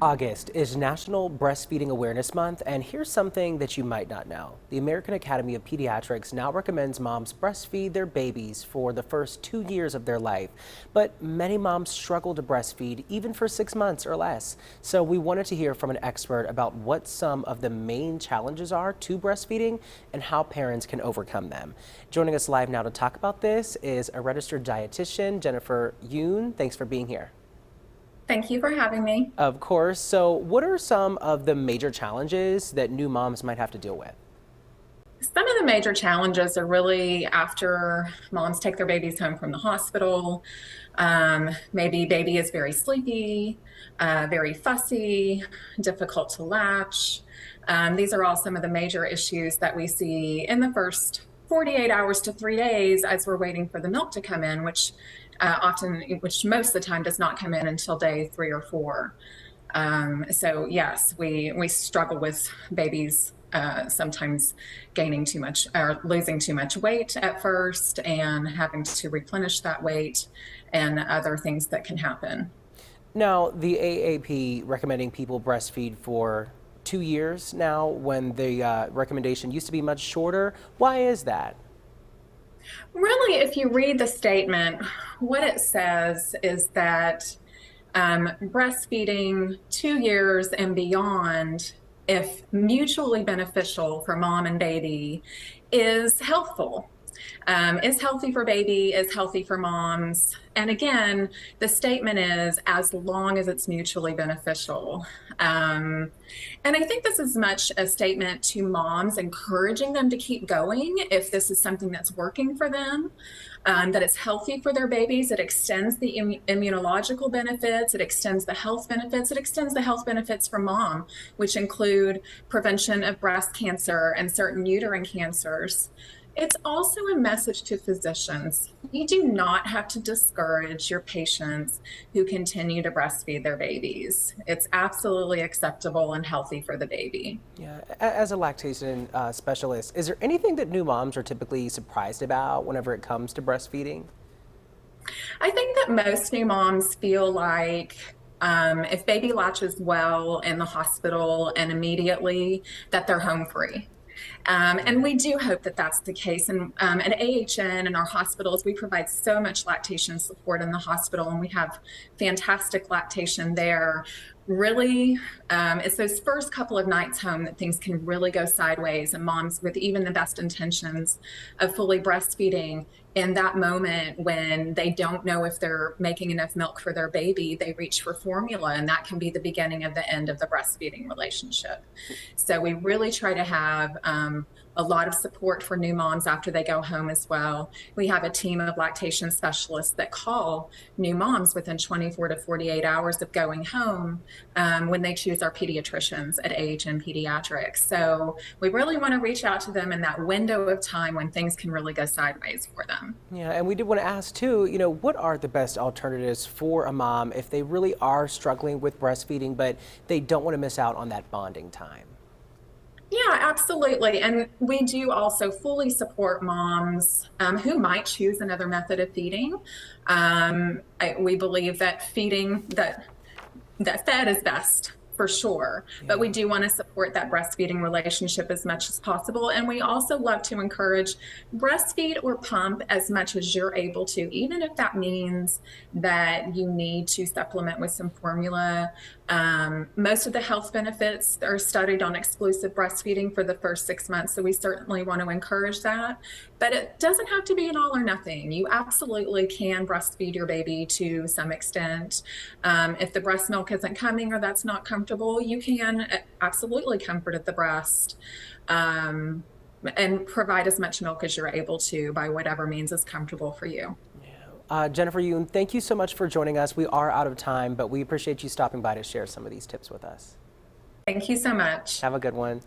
August is National Breastfeeding Awareness Month, and here's something that you might not know. The American Academy of Pediatrics now recommends moms breastfeed their babies for the first 2 years of their life. But many moms struggle to breastfeed even for 6 months or less. So we wanted to hear from an expert about what some of the main challenges are to breastfeeding and how parents can overcome them. Joining us live now to talk about this is a registered dietitian, Jennifer Yoon. Thanks for being here. Thank you for having me. Of course. So what are some of the major challenges that new moms might have to deal with? Some of the major challenges are really after moms take their babies home from the hospital. Maybe baby is very sleepy, very fussy, difficult to latch. These are all some of the major issues that we see in the first 48 hours to 3 days as we're waiting for the milk to come in, which most of the time does not come in until day 3 or 4. So yes, we struggle with babies sometimes gaining too much or losing too much weight at first and having to replenish that weight and other things that can happen. Now, the AAP recommending people breastfeed for 2 years now when the recommendation used to be much shorter. Why is that? Really, if you read the statement, what it says is that breastfeeding 2 years and beyond, if mutually beneficial for mom and baby, is healthful. Is healthy for baby, is healthy for moms. And again, the statement is as long as it's mutually beneficial. And I think this is much a statement to moms, encouraging them to keep going if this is something that's working for them, that it's healthy for their babies. It extends the immunological benefits, it extends the health benefits, it extends the health benefits for mom, which include prevention of breast cancer and certain uterine cancers. It's also a message to physicians. You do not have to discourage your patients who continue to breastfeed their babies. It's absolutely acceptable and healthy for the baby. Yeah, as a lactation specialist, is there anything that new moms are typically surprised about whenever it comes to breastfeeding? I think that most new moms feel like if baby latches well in the hospital and immediately, that they're home free. And we do hope that that's the case. And at AHN and our hospitals, we provide so much lactation support in the hospital, and we have fantastic lactation there. Really, it's those first couple of nights home that things can really go sideways, and moms with even the best intentions of fully breastfeeding, in that moment when they don't know if they're making enough milk for their baby, they reach for formula, and that can be the beginning of the end of the breastfeeding relationship. So we really try to have a lot of support for new moms after they go home as well. We have a team of lactation specialists that call new moms within 24 to 48 hours of going home when they choose our pediatricians at AHN Pediatrics. So we really want to reach out to them in that window of time when things can really go sideways for them. Yeah, and we did want to ask too, what are the best alternatives for a mom if they really are struggling with breastfeeding, but they don't want to miss out on that bonding time? Yeah, absolutely. And we do also fully support moms who might choose another method of feeding. We believe that feeding, that fed is best for sure, but we do want to support that breastfeeding relationship as much as possible. And we also love to encourage breastfeed or pump as much as you're able to, even if that means that you need to supplement with some formula. Most of the health benefits are studied on exclusive breastfeeding for the first 6 months, so we certainly want to encourage that. But it doesn't have to be an all or nothing. You absolutely can breastfeed your baby to some extent. If the breast milk isn't coming or that's not comfortable, you can absolutely comfort at the breast and provide as much milk as you're able to by whatever means is comfortable for you. Jennifer Yoon, thank you so much for joining us. We are out of time, but we appreciate you stopping by to share some of these tips with us. Thank you so much. Have a good one.